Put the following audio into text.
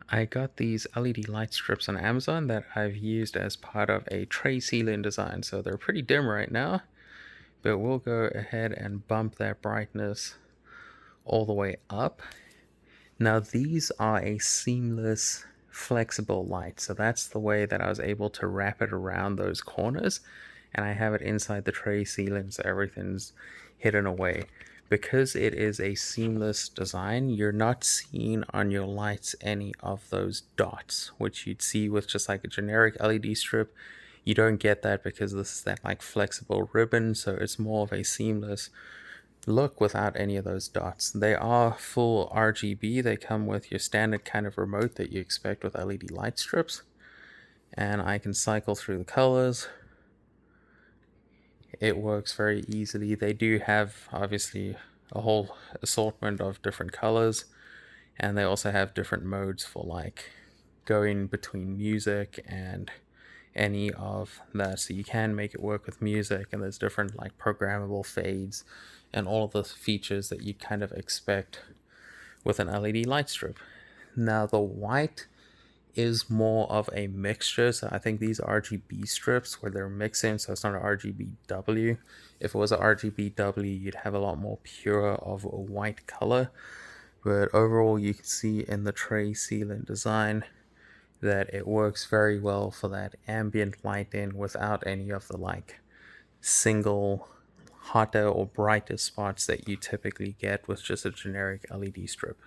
I got these LED light strips on Amazon that I've used as part of a tray ceiling design. So they're pretty dim right now, but we'll go ahead and bump that brightness all the way up. Now these are a seamless, flexible light. So that's the way that I was able to wrap it around those corners, and I have it inside the tray ceiling so everything's hidden away. Because it is a seamless design, you're not seeing on your lights any of those dots, which you'd see with just like a generic LED strip. You don't get that because this is that like flexible ribbon, so it's more of a seamless look without any of those dots. They are full RGB. They come with your standard kind of remote that you expect with LED light strips. And I can cycle through the colors. It works very easily. They do have obviously a whole assortment of different colors, and they also have different modes for like going between music and any of that. So you can make it work with music, and there's different like programmable fades and all of the features that you kind of expect with an LED light strip. Now the white is more of a mixture, so I think these RGB strips where they're mixing, so it's not an RGBW. If it was an RGBW, you'd have a lot more pure of a white color, but overall you can see in the tray ceiling design that it works very well for that ambient lighting without any of the like single hotter or brighter spots that you typically get with just a generic LED strip.